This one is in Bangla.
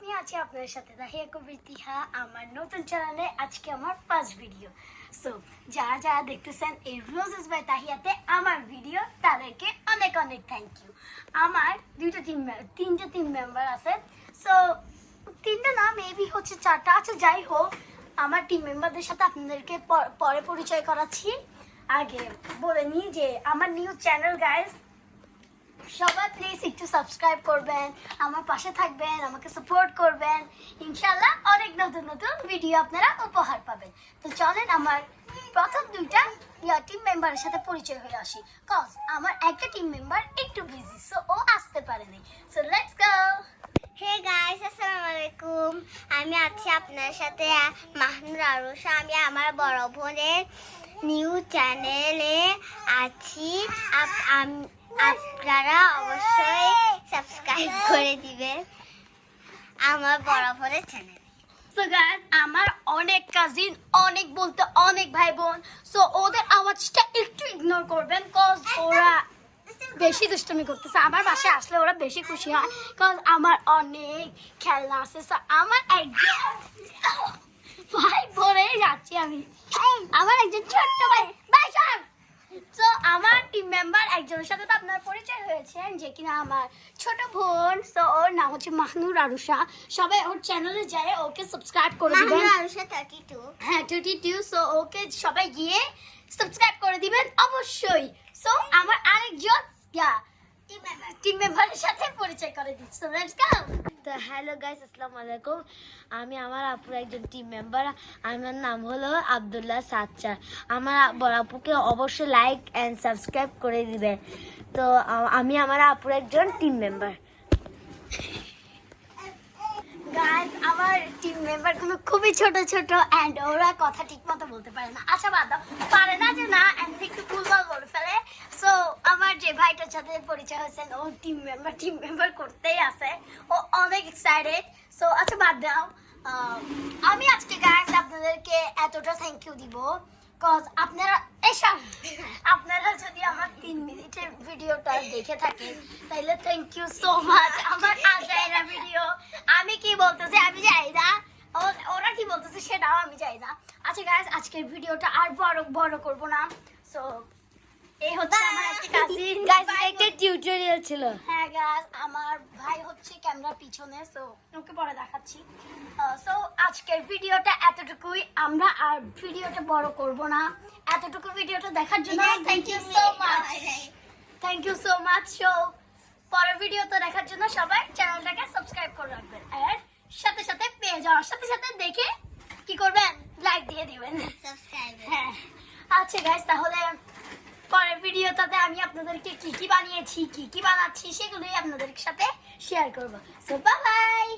আমি আছি আপনাদের সাথে তাহিয়া কবির তিহা আমার নতুন চ্যানেলে আজকে আমার ফার্স্ট ভিডিও। সো যারা যারা দেখতেছেন এই রোজেস বাই তাহিয়াতে আমার ভিডিও তাদেরকে অনেক অনেক থ্যাংক ইউ। আমার তিনটা টিম মেম্বার আছে। সো তিনটা না মেবি হচ্ছে চারটা আছে, যাই হোক আমার টিম মেম্বারদের সাথে আপনাদেরকে পরে পরিচয় করাচ্ছি। আগে বলে নিই যে আমার নিউ চ্যানেল গাইস, সবাই প্লিজ একটু সাবস্ক্রাইব করবেন, আমার পাশে থাকবেন, আমাকে সাপোর্ট করবেন। ইনশাআল্লাহ অনেক নতুন নতুন ভিডিও আপনারা উপহার পাবেন। তো চলেন আমার প্রথম দুইটা টিম মেম্বারের সাথে পরিচয় হয়ে আসি। কজ আমার একটা টিম মেম্বার একটু বিজি, সো ও আসতে পারেনি। So let's go. Hey guys, আসসালামু আলাইকুম। আমি আছি আপনার সাথে মাহনুর আরুষা। আমি আমার বড় বোনের নিউ চ্যানেলে আছি। আপনারা অবশ্যই সাবস্ক্রাইব করে দিবেন আমার বড় বোনের চ্যানেল। সো গাইস, আমার অনেক কাজিন, অনেক বলতে অনেক ভাই বোন, সো ওদের আওয়াজটা একটু ইগনোর করবেন কজ ওরা বেশি দুষ্টুমি করতেছে। আমার বাসায় আসলে ওরা বেশি খুশি হয় কজ আমার অনেক খেলনা আছে। সো আমার একজন ভাই বোনেই যাচ্ছি আমি, আমার একজন ছোট্ট ভাই তো আমার টিম মেম্বার একজনের সাথে তো আপনার পরিচয় হয়েছেন, যে কিনা আমার ছোট বোন। সো ওর নাম হচ্ছে মাহনুর আরুষা। সবাই ওর চ্যানেলে যায় ওকে সাবস্ক্রাইব করে দিবেন। মাহনুর আরুষা 32। হ্যাঁ 32। সো ওকে সবাই গিয়ে সাবস্ক্রাইব করে দিবেন অবশ্যই। সো আমার আরেকজন টিম মেম্বারের সাথে পরিচয় করে দিচ্ছি। Let's go. তো হ্যালো গাইস, আসসালামু আলাইকুম। আমি আমার আপুর একজন টিম মেম্বার, আমার নাম হলো আব্দুল্লাহ সাচ্চার। আমার বড় আপুকে অবশ্যই লাইক অ্যান্ড সাবস্ক্রাইব করে দিবেন। তো আমি আমার আপুর একজন টিম মেম্বার। গাইস, আমার টিম মেম্বারগুলো খুবই ছোট ছোট অ্যান্ড ওরা কথা ঠিক মতো বলতে পারে না। আচ্ছা বাদ দাও, পারে না যে না অ্যান্ড একটু ভুলভাল বলে ফেলে। সো আমার যে ভাইটার সাথে পরিচয় হয়েছেন ও টিম মেম্বার করতেই আছে, ও অনেক এক্সাইটেড। সো আচ্ছা বাদ দাও, আমি আজকে গাইস আপনাদেরকে এতটা থ্যাংক ইউ দিব কজ আপনারা যদি আমার 3 মিনিটের ভিডিওটা দেখে থাকেন তাহলে থ্যাংক ইউ সো মাচ। আমার আজাইরা ভিডিও আমি কি বলতেছি আমি জানি না, ওরা কি বলতেছে সেটাও আমি জানি না। আচ্ছা গাইস, আজকের ভিডিওটা আর বড় করব না। সো এই হচ্ছে আমার একটা কাজিন গাইস, একটা টিউটোরিয়াল ছিল। হ্যাঁ গাইস, আমার ভাই হচ্ছে ক্যামেরার পিছনে, সো ওকে পরে দেখাচ্ছি। সো আজকের ভিডিওটা এতটুকুই, আমরা আর ভিডিওটা বড় করব না। এতটুকু ভিডিওটা দেখার জন্য thank you so much. Thank you so much. So পরের ভিডিওটা দেখার জন্য সবাই চ্যানেলটাকে সাবস্ক্রাইব করে রাখবেন আর সাথে সাথে পেয়ে যাওয়ার সাথে সাথে দেখে কি করবেন, লাইক দিয়ে দিবেন। সাবস্ক্রাইব। হ্যাঁ আচ্ছা গাইস, তাহলে পরের ভিডিওটাতে আমি আপনাদেরকে কি কি বানিয়েছি, কি কি বানাচ্ছি সেগুলোই আপনাদের সাথে শেয়ার করব। So bye bye.